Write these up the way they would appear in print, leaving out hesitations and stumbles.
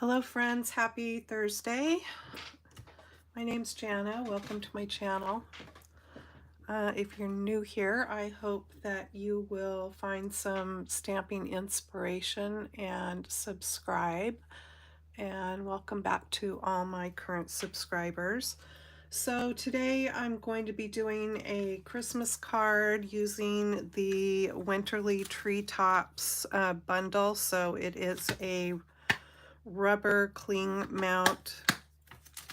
Hello friends, happy Thursday. My name's Jana. Welcome to my channel. If you're new here, I hope that you will find some stamping inspiration and subscribe. And welcome back to all my current subscribers. So today I'm going to be doing a Christmas card using the Winterly Treetops bundle. So it is a rubber cling mount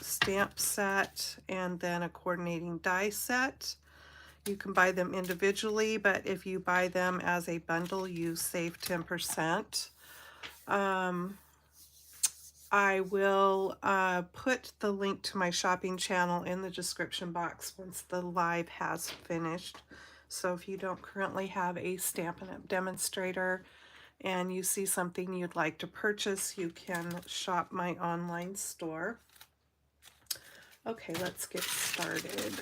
stamp set and then a coordinating die set. You can buy them individually, but if you buy them as a bundle, you save 10%. I will put the link to my shopping channel in the description box once the live has finished. So if you don't currently have a Stampin' Up! Demonstrator and you see something you'd like to purchase, you can shop my online store. Okay, let's get started.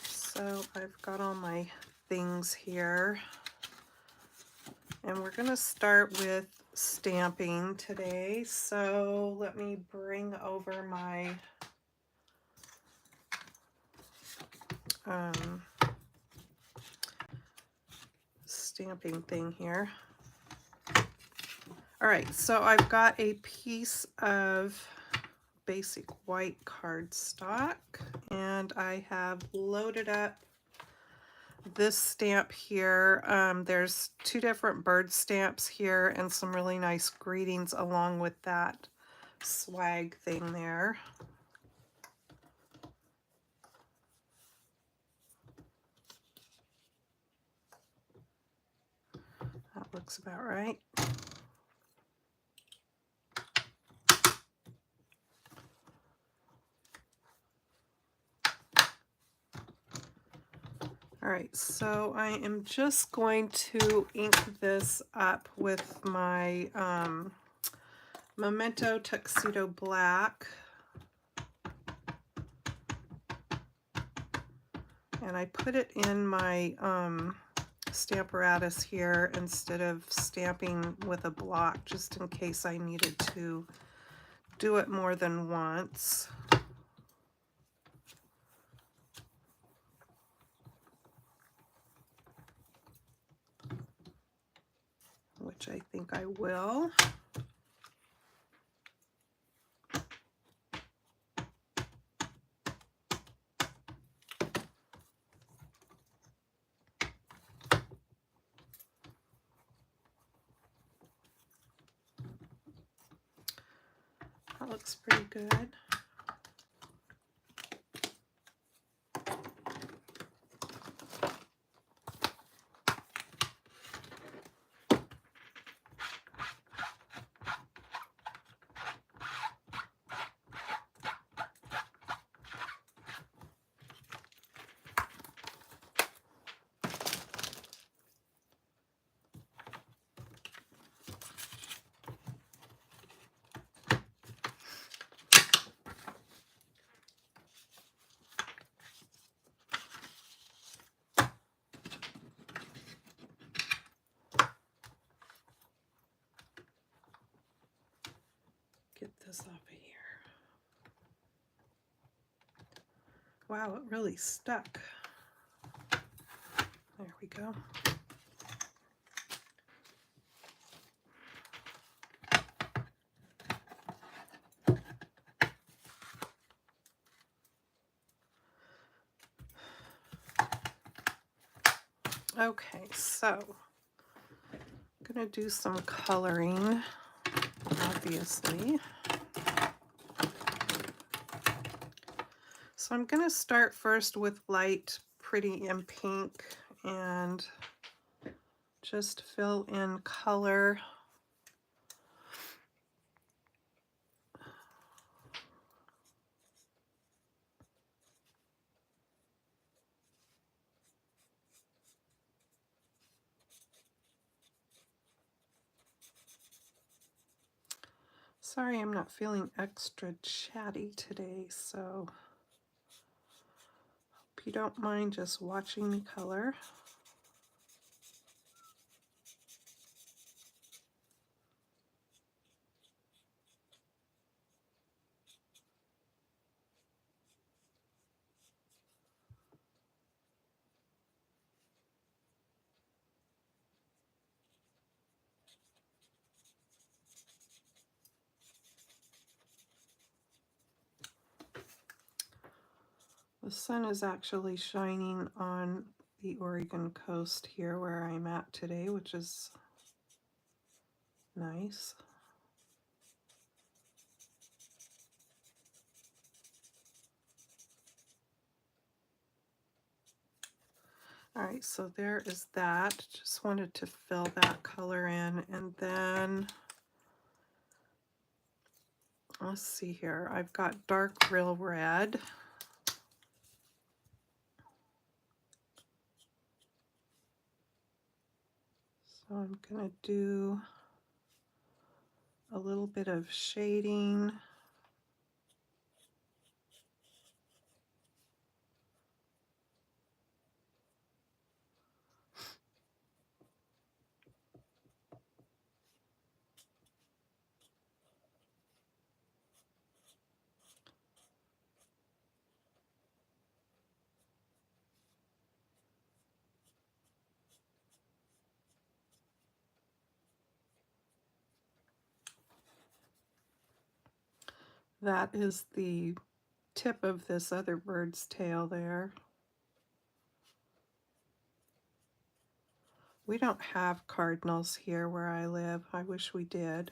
So I've got all my things here, and we're going to start with stamping today. So let me bring over my stamping thing here. All right, so I've got a piece of basic white cardstock, and I have loaded up this stamp here. There's two different bird stamps here and some really nice greetings along with that swag thing there. That looks about right. All right, so I am just going to ink this up with my Memento Tuxedo Black. And I put it in my Stamparatus here instead of stamping with a block, just in case I needed to do it more than once. Which I think I will. That looks pretty good. Get this off of here. Wow, it really stuck. There we go. Okay, so I'm going to do some coloring, obviously. So I'm going to start first with light Pretty in Pink and just fill in color. Sorry, I'm not feeling extra chatty today, so hope you don't mind just watching me color. The sun is actually shining on the Oregon coast here where I'm at today, which is nice. All right, so there is that. Just wanted to fill that color in. And then, let's see here. I've got dark real red. So I'm going to do a little bit of shading. That is the tip of this other bird's tail there. We don't have cardinals here where I live. I wish we did.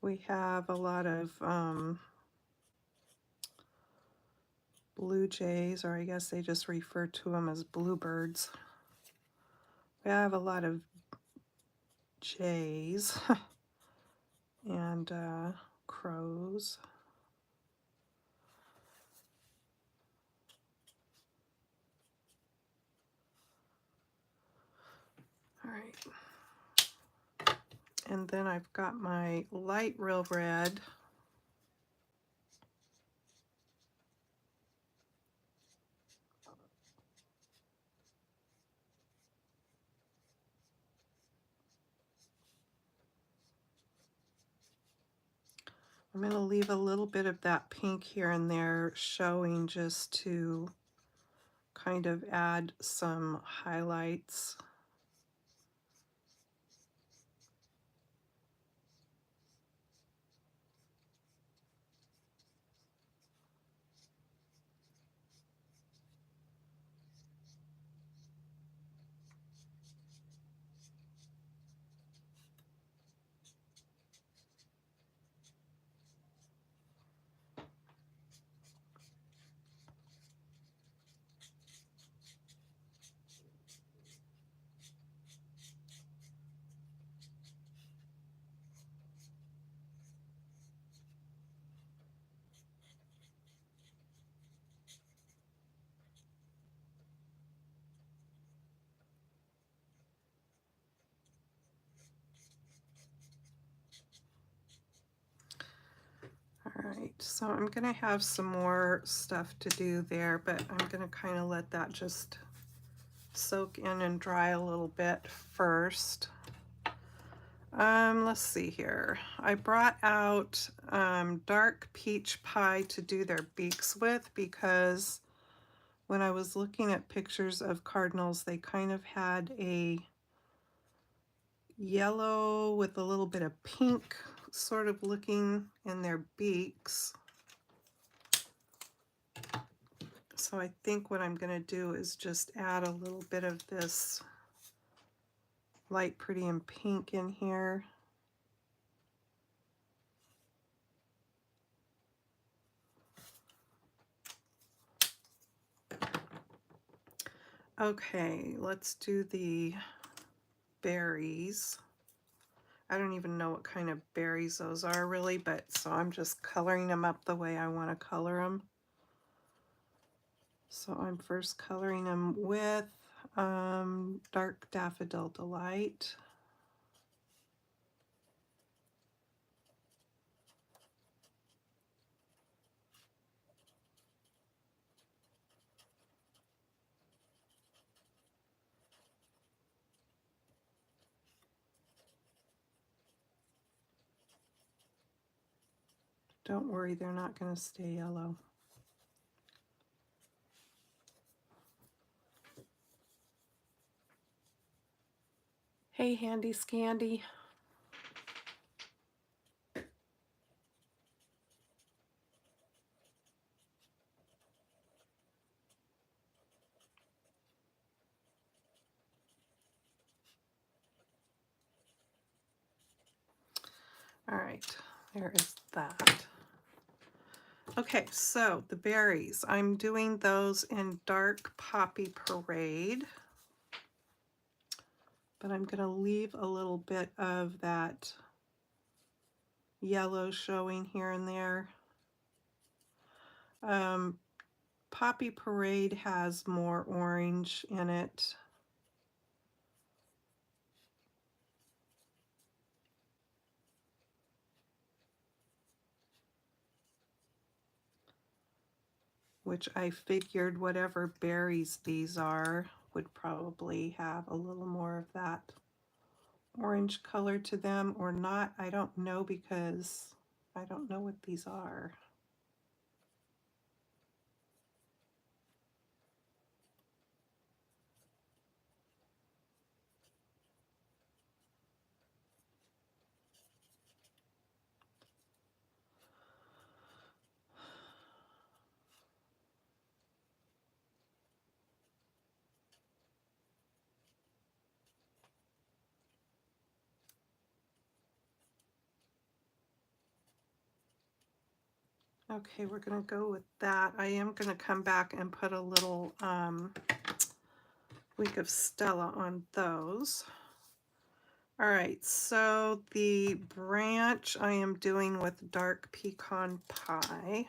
We have a lot of blue jays, or I guess they just refer to them as bluebirds. We have a lot of jays and crows. All right. And then I've got my light real red. I'm going to leave a little bit of that pink here and there showing just to kind of add some highlights. All right, so I'm going to have some more stuff to do there, but I'm going to kind of let that just soak in and dry a little bit first. Let's see here. I brought out dark peach pie to do their beaks with because when I was looking at pictures of cardinals, they kind of had a yellow with a little bit of pink sort of looking in their beaks. So I think what I'm going to do is just add a little bit of this light pretty and pink in here. Okay, let's do the berries. I don't even know what kind of berries those are really, but so I'm just coloring them up the way I want to color them. So I'm first coloring them with dark Daffodil Delight. Don't worry, they're not going to stay yellow. Hey, Handy Scandy. All right, there is that. Okay, so the berries, I'm doing those in Dark Poppy Parade, but I'm going to leave a little bit of that yellow showing here and there. Poppy Parade has more orange in it. Which I figured whatever berries these are would probably have a little more of that orange color to them, or not. I don't know, because I don't know what these are. Okay, we're going to go with that. I am going to come back and put a little Week of Stella on those. All right, so the branch I am doing with Dark Pecan Pie.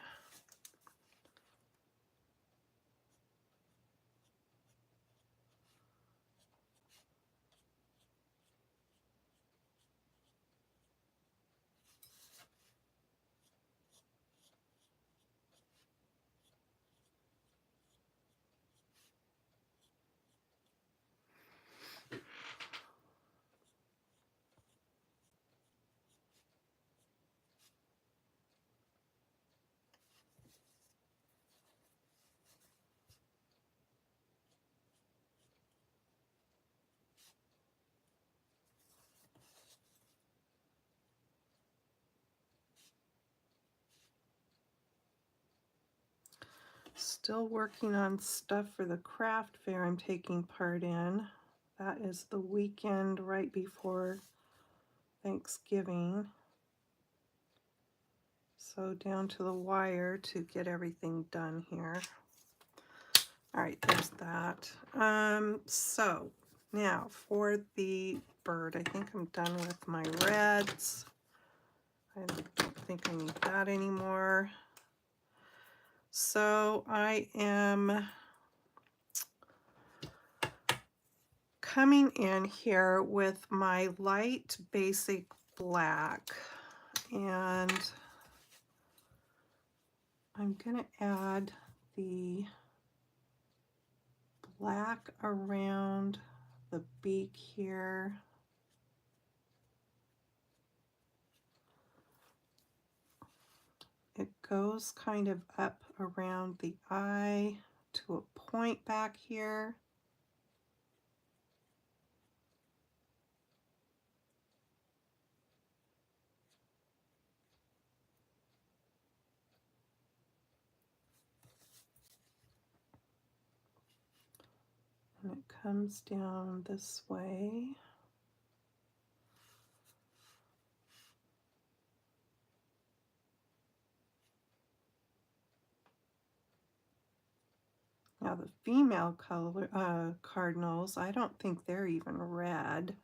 Still working on stuff for the craft fair I'm taking part in. That is the weekend right before Thanksgiving. So down to the wire to get everything done here. All right, there's that. So now for the bird, I think I'm done with my reds. I don't think I need that anymore. So I am coming in here with my light basic black, and I'm going to add the black around the beak here. It goes kind of up around the eye to a point back here. And it comes down this way. Now the female color cardinals, I don't think they're even red.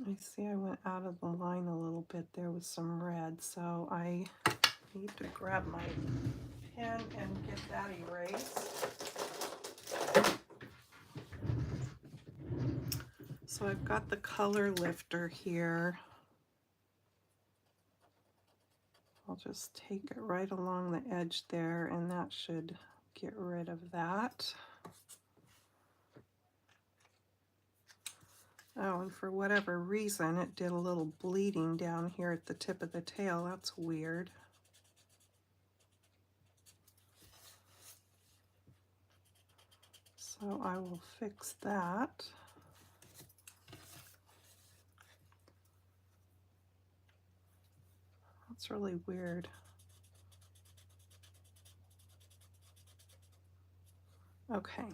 I see I went out of the line a little bit there with some red, so I need to grab my pen and get that erased. So I've got the color lifter here. I'll just take it right along the edge there, and that should get rid of that. Oh, and for whatever reason, it did a little bleeding down here at the tip of the tail. That's weird. So I will fix that. That's really weird. Okay.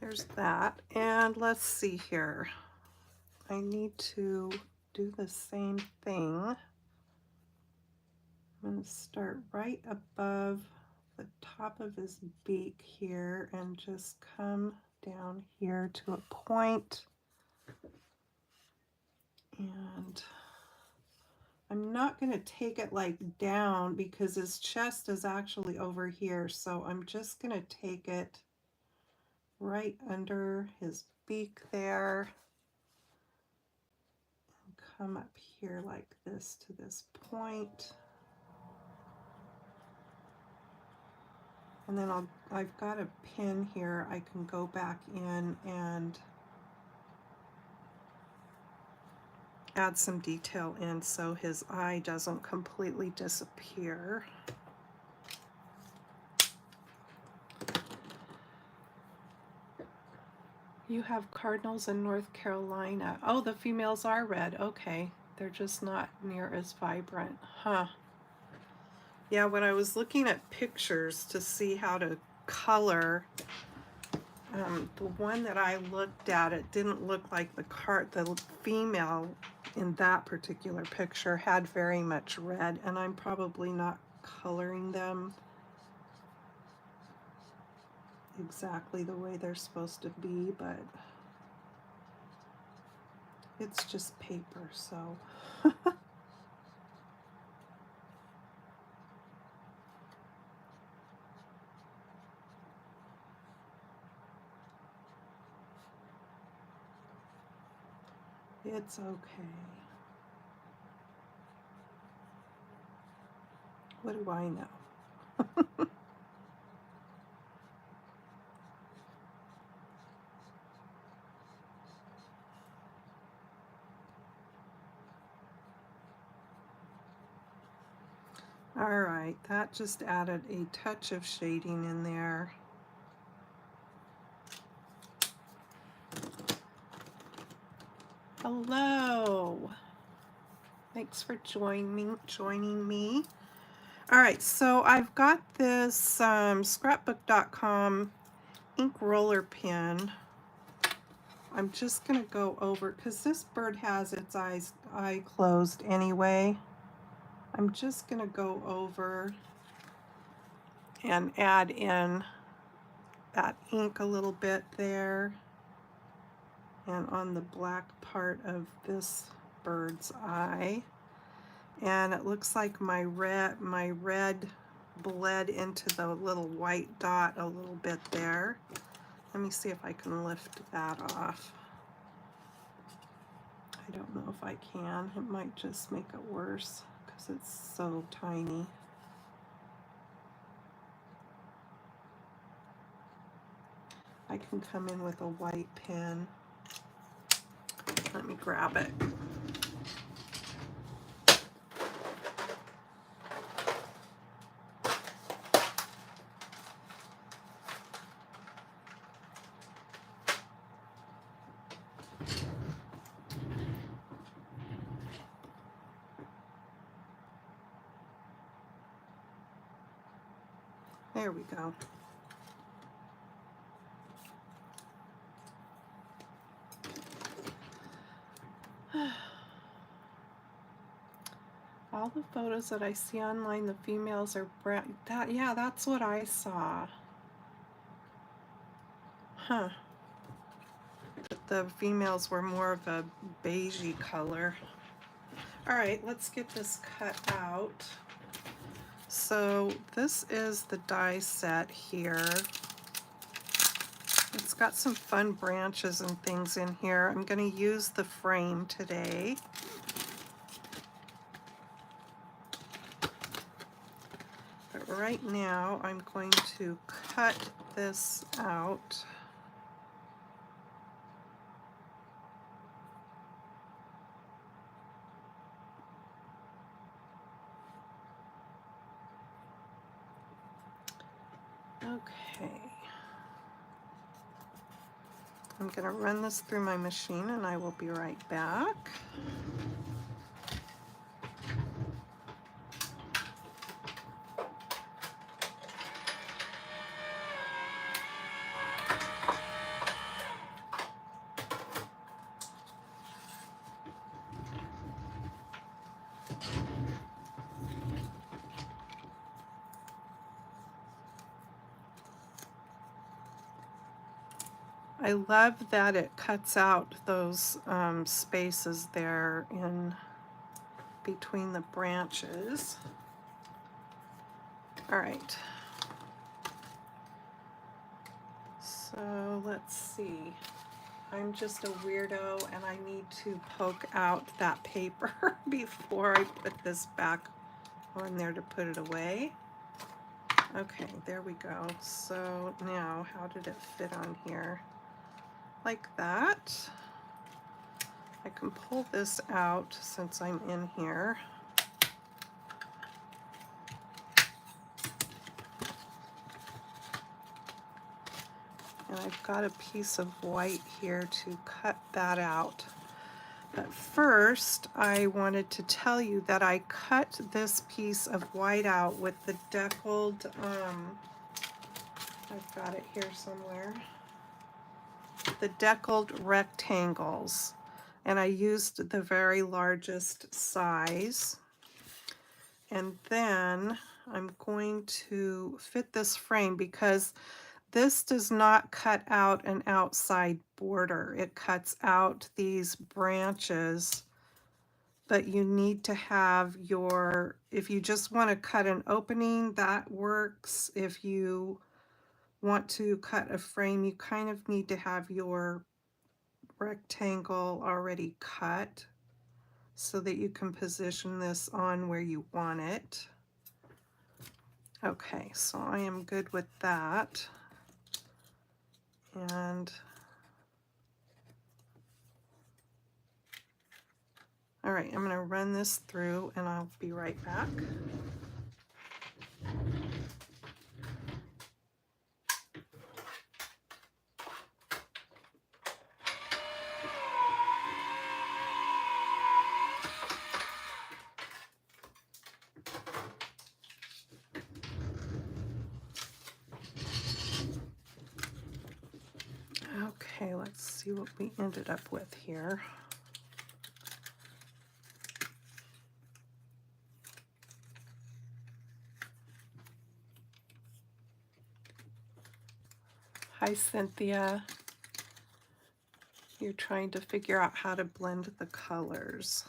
There's that. And let's see here. I need to do the same thing. I'm going to start right above the top of his beak here and just come down here to a point. And I'm not going to take it like down because his chest is actually over here. So I'm just going to take it right under his beak there and come up here like this to this point. And then I've got a pin here. I can go back in and add some detail in so his eye doesn't completely disappear. You have cardinals in North Carolina. Oh, the females are red. Okay. They're just not near as vibrant. Huh. Yeah, when I was looking at pictures to see how to color, the one that I looked at, it didn't look like the female in that particular picture had very much red, and I'm probably not coloring them exactly the way they're supposed to be, but it's just paper, so. It's okay. What do I know? All right, that just added a touch of shading in there. Hello. Thanks for joining me. All right, so I've got this scrapbook.com ink roller pen. I'm just going to go over, because this bird has its eye closed anyway. I'm just going to go over and add in that ink a little bit there and on the black part of this bird's eye. And it looks like my red bled into the little white dot a little bit there. Let me see if I can lift that off. I don't know if I can. It might just make it worse because it's so tiny. I can come in with a white pen. Let me grab it. There we go. All the photos that I see online, the females are brown. Yeah, that's what I saw. Huh. The females were more of a beigey color. All right, let's get this cut out. So this is the die set here. It's got some fun branches and things in here. I'm going to use the frame today. But right now I'm going to cut this out. Okay. I'm going to run this through my machine and I will be right back. I love that it cuts out those spaces there in between the branches. All right. So let's see. I'm just a weirdo and I need to poke out that paper before I put this back on there to put it away. Okay, there we go. So now how did it fit on here? Like that. I can pull this out since I'm in here. And I've got a piece of white here to cut that out. But first, I wanted to tell you that I cut this piece of white out with the deckled, I've got it here somewhere, the deckled rectangles. And I used the very largest size. And then I'm going to fit this frame because this does not cut out an outside border. It cuts out these branches, but you need to have your, if you just want to cut an opening, that works. If you want to cut a frame, you kind of need to have your rectangle already cut so that you can position this on where you want it. Okay, so I am good with that. And all right, I'm going to run this through and I'll be right back. Okay, let's see what we ended up with here. Hi, Cynthia. You're trying to figure out how to blend the colors.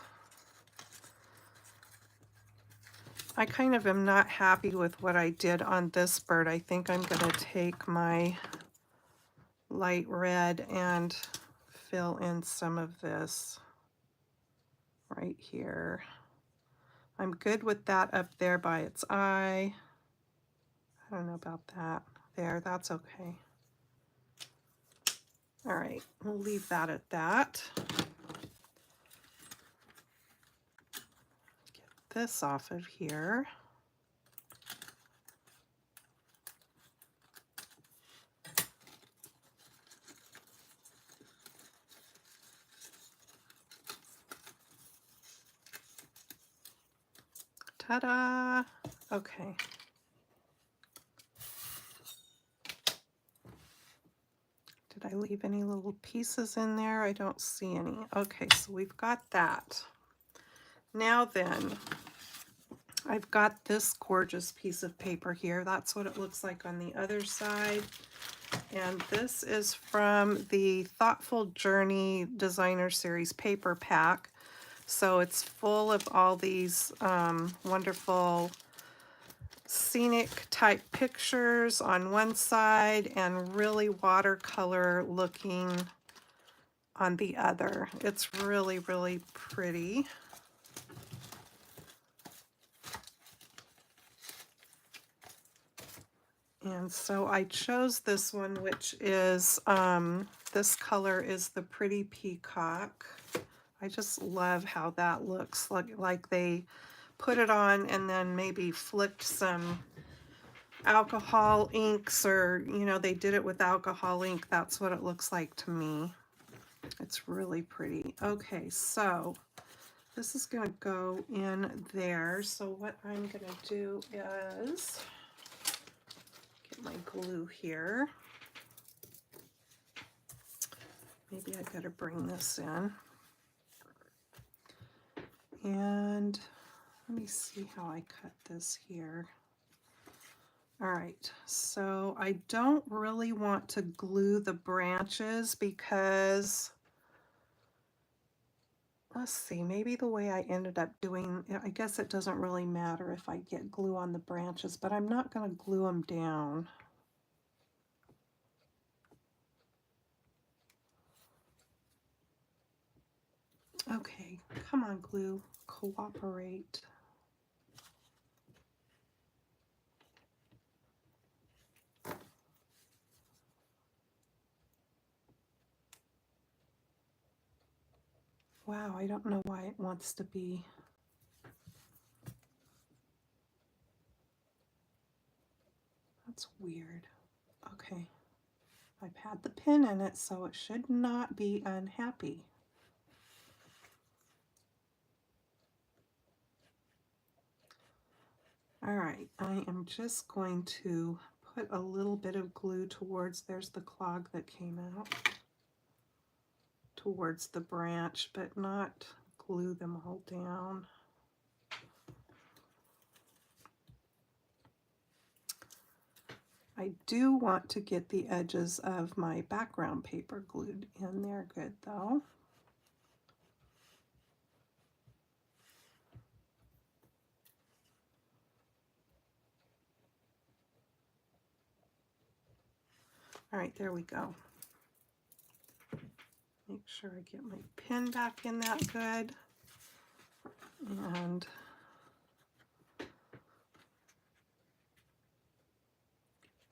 I kind of am not happy with what I did on this bird. I think I'm going to take my light red and fill in some of this right here. I'm good with that up there by its eye. I don't know about that. There, that's okay. All right, we'll leave that at that. Get this off of here. Ta-da! Okay. Did I leave any little pieces in there? I don't see any. Okay, so we've got that. Now then, I've got this gorgeous piece of paper here. That's what it looks like on the other side. And this is from the Thoughtful Journey Designer Series paper pack. So it's full of all these wonderful scenic type pictures on one side and really watercolor looking on the other. It's really, really pretty. And so I chose this one, which is, this color is the Pretty Peacock. I just love how that looks, like they put it on and then maybe flicked some alcohol inks, or, you know, they did it with alcohol ink. That's what it looks like to me. It's really pretty. Okay, so this is going to go in there. So what I'm going to do is get my glue here. Maybe I better bring this in. And let me see how I cut this here. All right, so I don't really want to glue the branches because, let's see, maybe the way I ended up doing, I guess it doesn't really matter if I get glue on the branches, but I'm not going to glue them down. Okay, come on, glue, cooperate. Wow, I don't know why it wants to be. That's weird. Okay, I've had the pin in it, so it should not be unhappy. All right, I am just going to put a little bit of glue towards, there's the clog that came out, towards the branch, but not glue them all down. I do want to get the edges of my background paper glued in there good though. All right, there we go. Make sure I get my pin back in that good. And get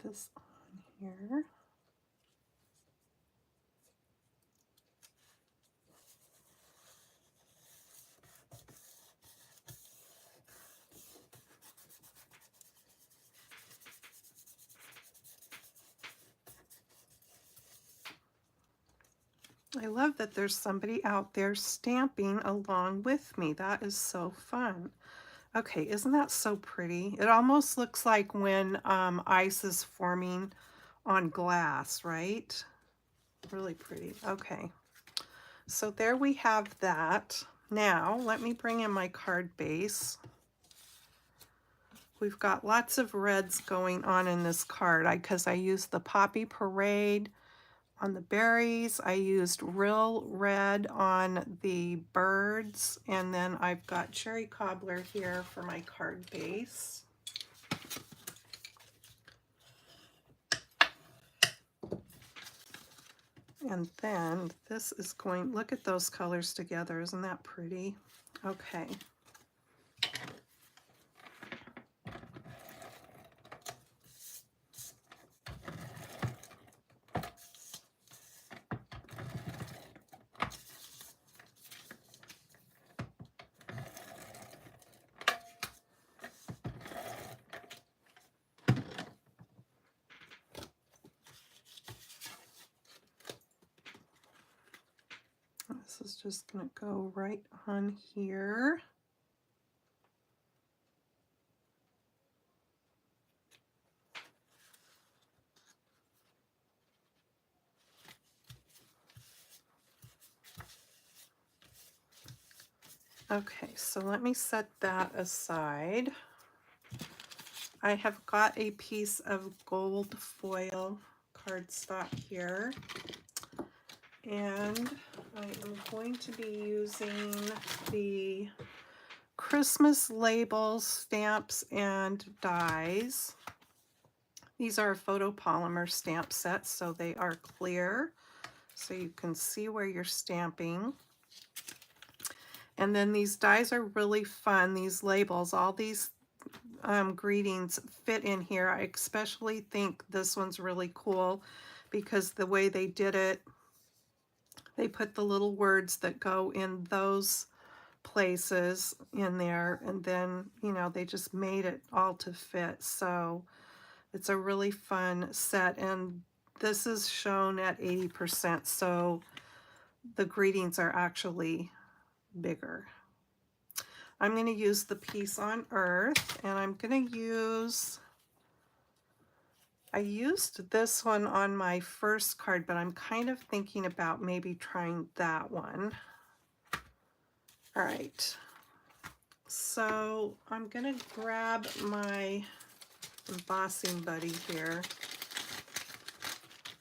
this on here. I love that there's somebody out there stamping along with me. That is so fun. Okay, isn't that so pretty? It almost looks like when ice is forming on glass, right? Really pretty. Okay, so there we have that. Now, let me bring in my card base. We've got lots of reds going on in this card because I used the Poppy Parade on the berries. I used real red on the birds, and then I've got cherry cobbler here for my card base. And then this is going, look at those colors together, isn't that pretty? Okay. This is just going to go right on here. Okay, so let me set that aside. I have got a piece of gold foil cardstock here, and I am going to be using the Christmas labels, stamps, and dies. These are photopolymer stamp sets, so they are clear, so you can see where you're stamping. And then these dies are really fun, these labels, all these greetings fit in here. I especially think this one's really cool because the way they did it, they put the little words that go in those places in there, and then, you know, they just made it all to fit. So It's a really fun set, and this is shown at 80%, so the greetings are actually bigger. I'm going to use the Peace on Earth, and I'm going to use, I used this one on my first card, but I'm kind of thinking about maybe trying that one. All right, so I'm going to grab my embossing buddy here,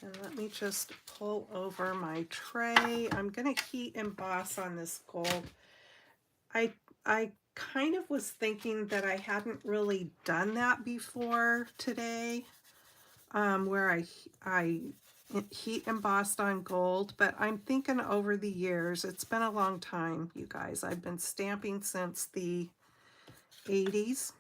and let me just pull over my tray. I'm going to heat emboss on this gold. I kind of was thinking that I hadn't really done that before today, where I heat embossed on gold, but I'm thinking over the years, it's been a long time, you guys. I've been stamping since the 80s,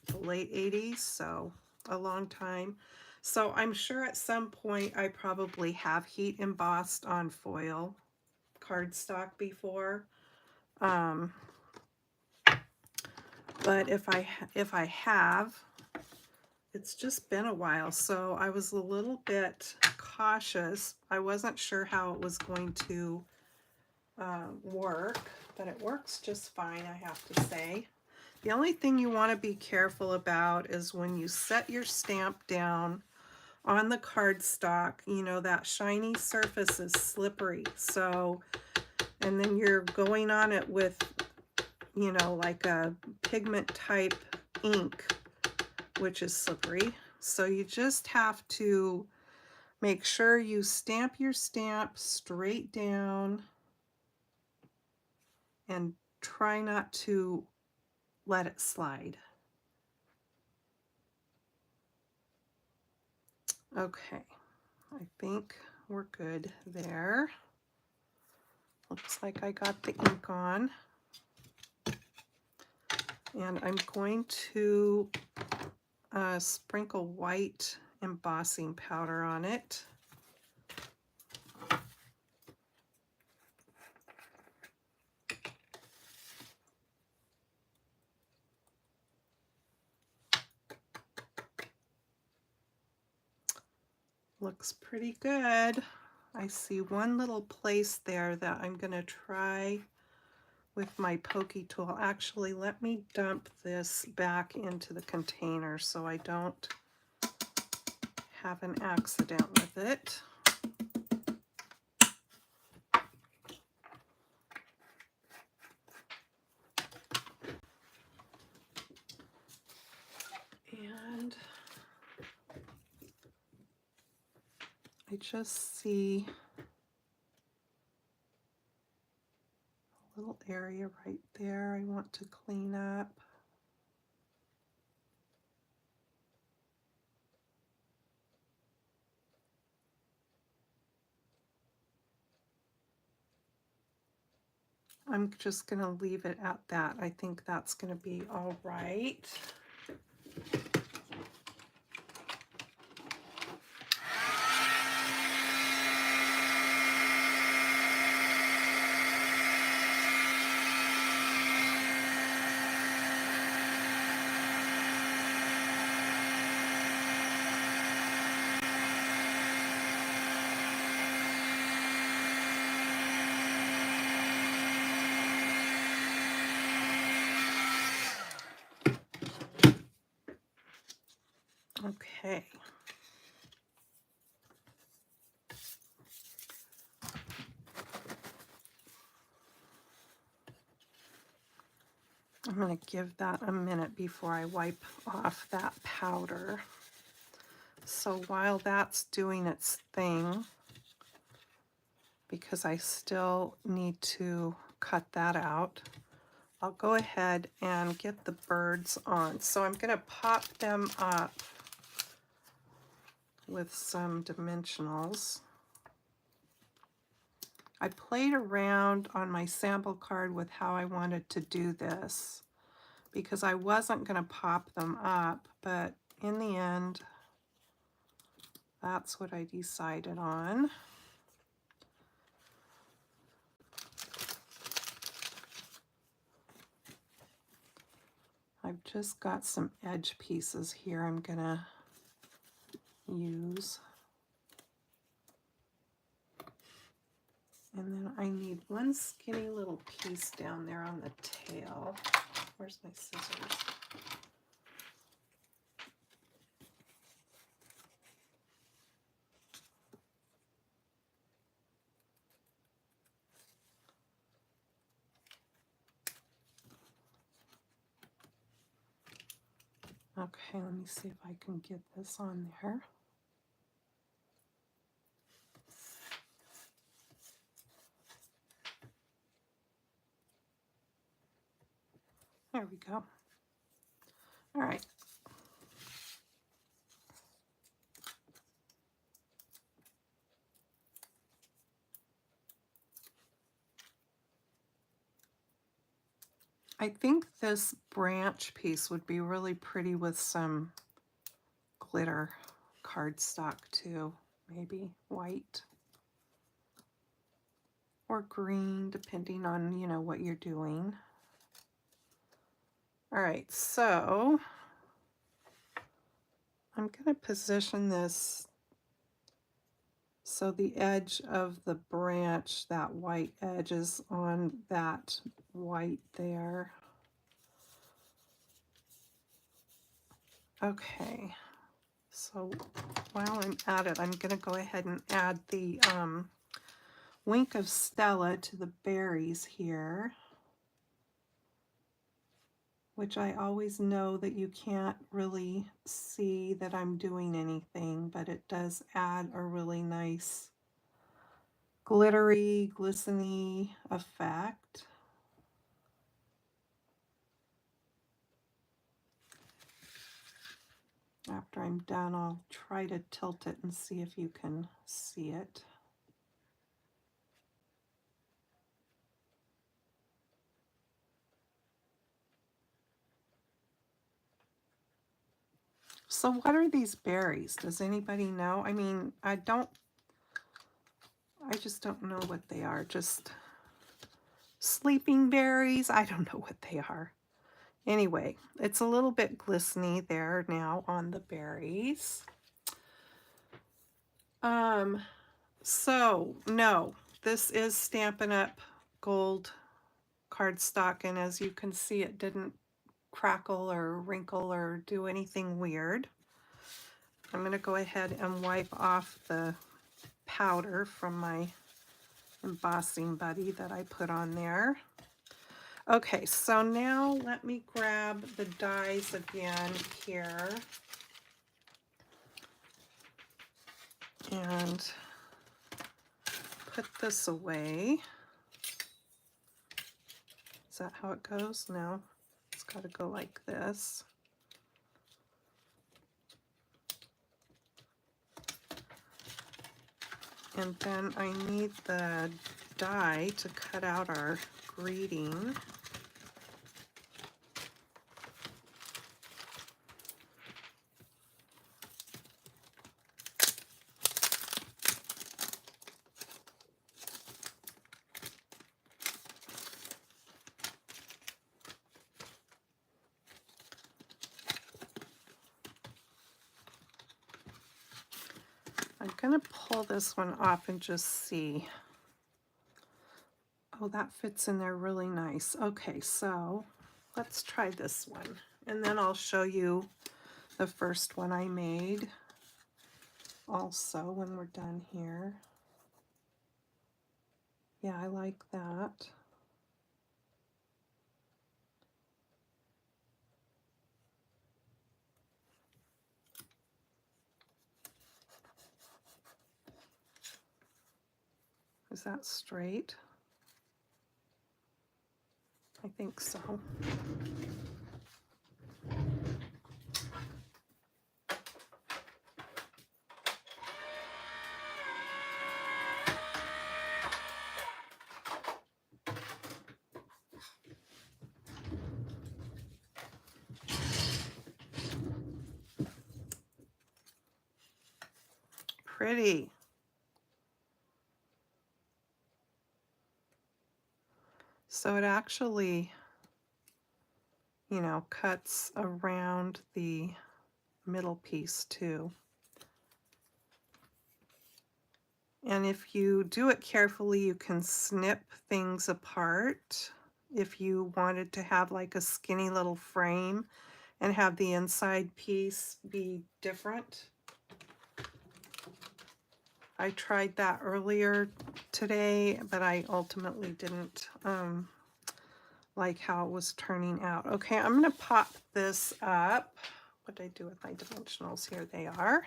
the late 80s, so a long time. So I'm sure at some point I probably have heat embossed on foil cardstock before. But if I have, it's just been a while, so I was a little bit cautious. I wasn't sure how it was going to work, but it works just fine, I have to say. The only thing you want to be careful about is when you set your stamp down on the cardstock, you know, that shiny surface is slippery. So, and then you're going on it with, you know, like a pigment type ink, which is slippery. So you just have to make sure you stamp your stamp straight down and try not to let it slide. Okay, I think we're good there. Looks like I got the ink on. And I'm going to sprinkle white embossing powder on it. Looks pretty good. I see one little place there that I'm going to try with my pokey tool. Actually, let me dump this back into the container so I don't have an accident with it. And I just see a little area right there I want to clean up. I'm just going to leave it at that. I think that's going to be all right. Okay. I'm going to give that a minute before I wipe off that powder. So while that's doing its thing, because I still need to cut that out, I'll go ahead and get the birds on. So I'm going to pop them up with some dimensionals. I played around on my sample card with how I wanted to do this because I wasn't going to pop them up, but in the end, that's what I decided on. I've just got some edge pieces here I'm gonna use. And then I need one skinny little piece down there on the tail. Where's my scissors? Okay, let me see if I can get this on there. There we go. All right. I think this branch piece would be really pretty with some glitter cardstock too, maybe white or green, depending on, you know, what you're doing. All right, so I'm going to position this so the edge of the branch, that white edge, is on that white there. Okay, so while I'm at it, I'm going to go ahead and add the Wink of Stella to the berries here, which I always know that you can't really see that I'm doing anything, but it does add a really nice glittery, glistening effect. After I'm done, I'll try to tilt it and see if you can see it. So what are these berries? Does anybody know? I mean, I just don't know what they are. Just sleeping berries? I don't know what they are. Anyway, it's a little bit glistening there now on the berries. So no, this is Stampin' Up! Gold cardstock, and as you can see, it didn't crackle or wrinkle or do anything weird. I'm going to go ahead and wipe off the powder from my embossing buddy that I put on there. Okay, so now let me grab the dies again here and put this away. Is that how it goes? No, it's got to go like this. And then I need the die to cut out our greeting. I'm going to pull this one off and just see. Oh, that fits in there really nice. Okay, so let's try this one. And then I'll show you the first one I made also when we're done here. Yeah, I like that. Is that straight? I think so. Pretty. So it actually you know, cuts around the middle piece too. And if you do it carefully, you can snip things apart. If you wanted to have like a skinny little frame and have the inside piece be different. I tried that earlier today, but I ultimately didn't like how it was turning out. Okay, I'm going to pop this up. What did I do with my dimensionals? Here they are.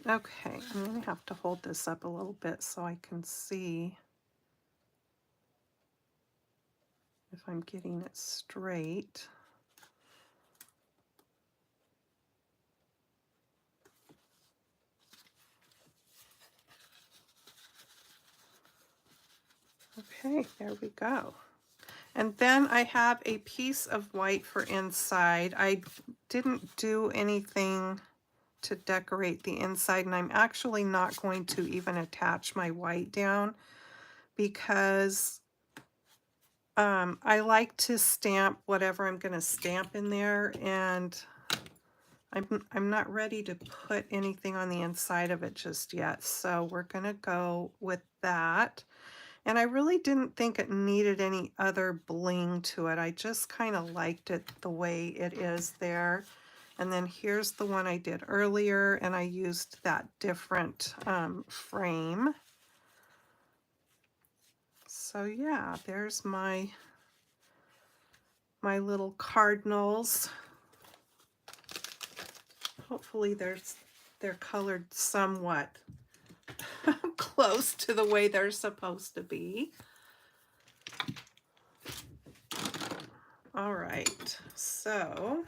Okay, I'm going to have to hold this up a little bit so I can see if I'm getting it straight. Okay, there we go. And then I have a piece of white for inside. I didn't do anything to decorate the inside, and I'm actually not going to even attach my white down because I like to stamp whatever I'm going to stamp in there, and I'm not ready to put anything on the inside of it just yet. So we're going to go with that. And I really didn't think it needed any other bling to it. I just kind of liked it the way it is there. And then here's the one I did earlier, and I used that different frame. So yeah, there's my little cardinals. Hopefully they're colored somewhat close to the way they're supposed to be. All right, so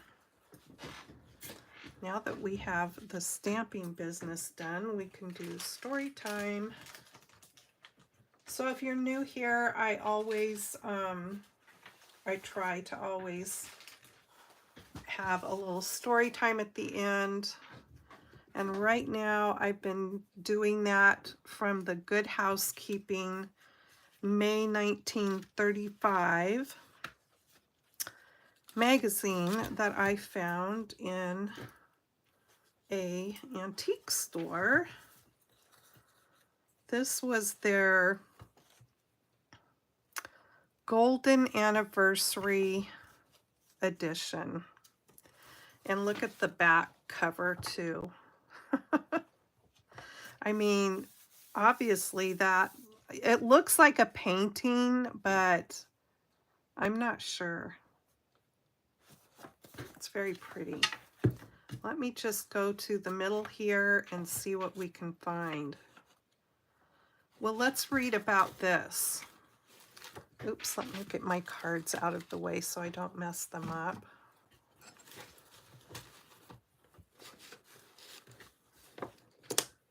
now that we have the stamping business done, we can do story time. So if you're new here, I always, I try to always have a little story time at the end. And right now I've been doing that from the Good Housekeeping May 1935 magazine that I found in a antique store. This was their golden anniversary edition. And look at the back cover too. I mean, obviously that it looks like a painting, but I'm not sure. It's very pretty. Let me just go to the middle here and see what we can find. Well, let's read about this. Oops, let me get my cards out of the way so I don't mess them up.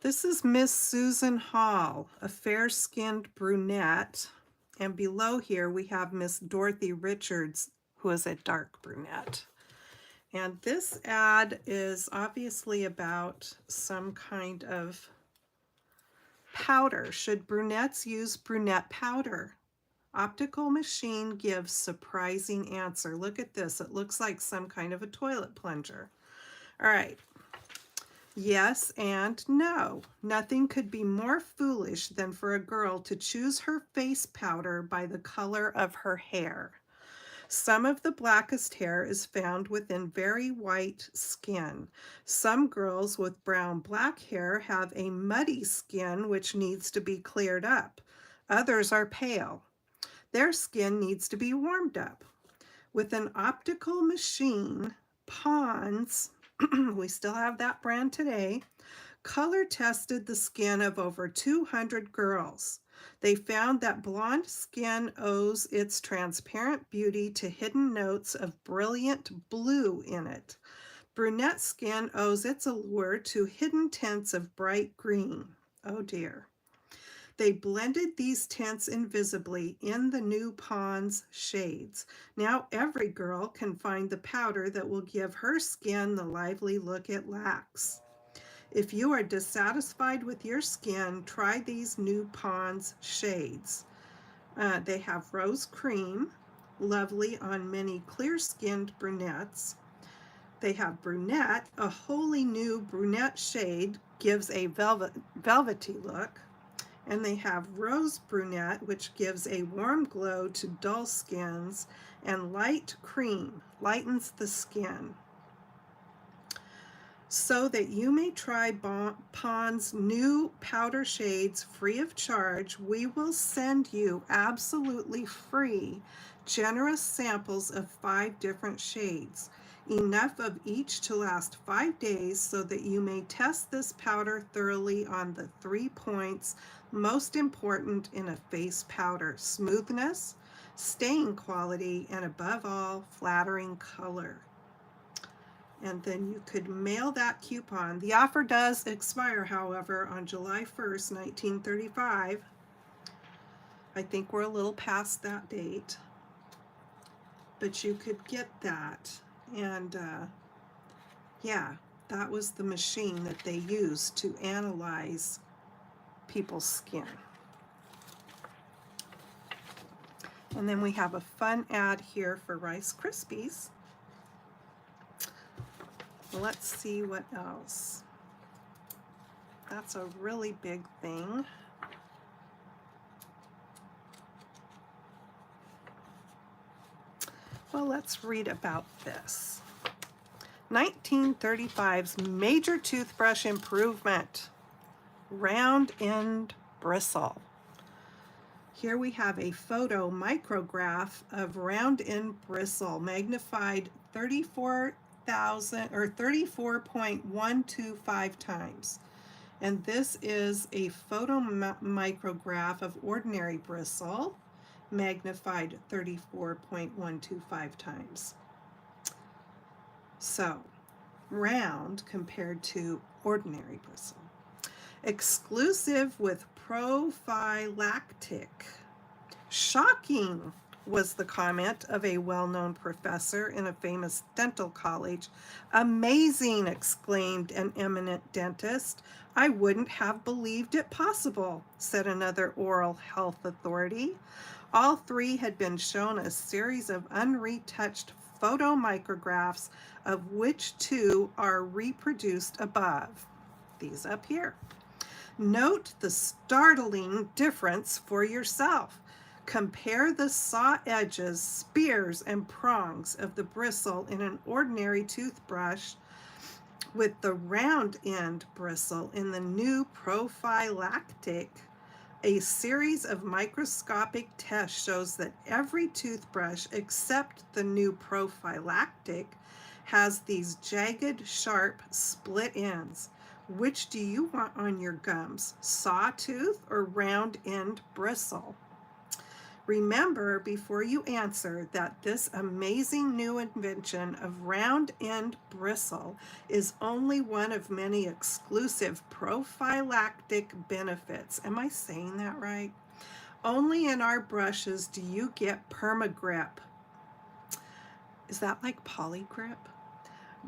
This is Miss Susan Hall, a fair-skinned brunette. And below here we have Miss Dorothy Richards, who is a dark brunette. And this ad is obviously about some kind of powder. Should brunettes use brunette powder? Optical machine gives surprising answer. Look at this. It looks like some kind of a toilet plunger. All right. Yes and no. Nothing could be more foolish than for a girl to choose her face powder by the color of her hair. Some of the blackest hair is found within very white skin. Some girls with brown-black hair have a muddy skin which needs to be cleared up. Others are pale. Their skin needs to be warmed up. With an optical machine, Pond's, we still have that brand today, color tested the skin of over 200 girls. They found that blonde skin owes its transparent beauty to hidden notes of brilliant blue in it. Brunette skin owes its allure to hidden tints of bright green. Oh dear. They blended these tints invisibly in the new Pond's shades. Now every girl can find the powder that will give her skin the lively look it lacks. If you are dissatisfied with your skin, try these new Pond's shades. They have rose cream, lovely on many clear-skinned brunettes. They have brunette, a wholly new brunette shade, gives a velvety look. And they have rose brunette, which gives a warm glow to dull skins, and light cream lightens the skin. So that you may try Pond's new powder shades free of charge, we will send you absolutely free, generous samples of 5 different shades, enough of each to last 5 days so that you may test this powder thoroughly on the 3 points most important in a face powder: smoothness, staying quality, and above all, flattering color. And then you could mail that coupon. The offer does expire, however, on July 1st, 1935. I think we're a little past that date, but you could get that. And yeah, that was the machine that they used to analyze people's skin. And then we have a fun ad here for Rice Krispies. Let's see what else. That's a really big thing. Well, let's read about this. 1935's major toothbrush improvement, round end bristle. Here we have a photo micrograph of round end bristle, magnified 34.125 times. And this is a photo micrograph of ordinary bristle, magnified 34.125 times. So, round compared to ordinary bristle. Exclusive with prophylactic. Shocking, was the comment of a well-known professor in a famous dental college. Amazing, exclaimed an eminent dentist. I wouldn't have believed it possible, said another oral health authority. All 3 had been shown a series of unretouched photo micrographs, of which 2 are reproduced above. These up here. Note the startling difference for yourself. Compare the saw edges, spears, and prongs of the bristle in an ordinary toothbrush with the round end bristle in the new prophylactic. A series of microscopic tests shows that every toothbrush except the new prophylactic has these jagged, sharp, split ends. Which do you want on your gums, sawtooth or round end bristle? Remember, before you answer, that this amazing new invention of round end bristle is only one of many exclusive prophylactic benefits. Am I saying that right? Only in our brushes do you get permagrip. Is that like polygrip?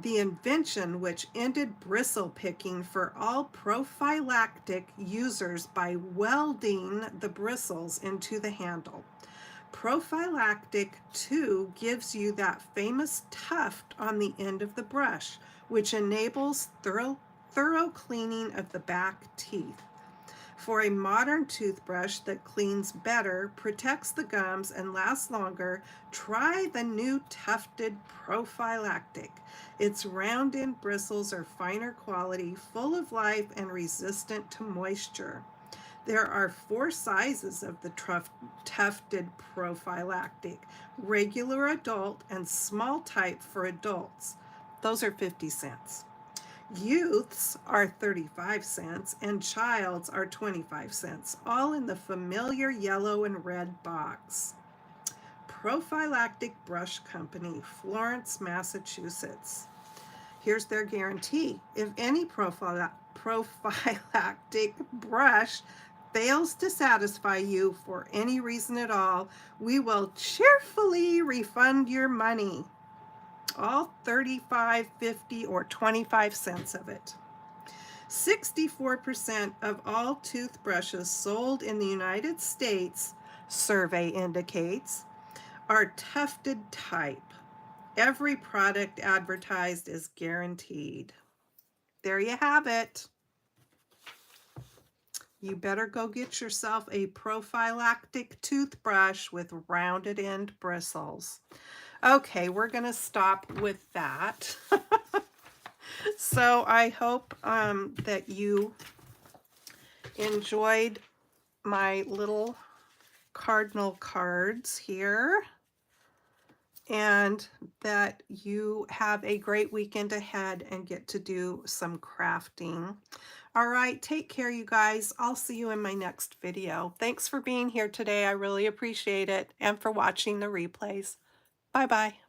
The invention which ended bristle picking for all prophylactic users by welding the bristles into the handle. Prophylactic, too, gives you that famous tuft on the end of the brush, which enables thorough cleaning of the back teeth. For a modern toothbrush that cleans better, protects the gums, and lasts longer, try the new tufted prophylactic. Its round end bristles are finer quality, full of life, and resistant to moisture. There are 4 sizes of the tufted prophylactic: regular adult and small type for adults. Those are 50 cents. Youths are 35 cents and child's are 25 cents, all in the familiar yellow and red box. Prophylactic Brush Company, Florence, Massachusetts. Here's their guarantee. If any prophylactic brush fails to satisfy you for any reason at all, we will cheerfully refund your money. All 35, 50, or 25 cents of it. 64% of all toothbrushes sold in the United States, survey indicates, are tufted type. Every product advertised is guaranteed. There you have it. You better go get yourself a prophylactic toothbrush with rounded end bristles. Okay, we're going to stop with that. So I hope that you enjoyed my little cardinal cards here, and that you have a great weekend ahead and get to do some crafting. All right, take care, you guys. I'll see you in my next video. Thanks for being here today. I really appreciate it, and for watching the replays. Bye-bye.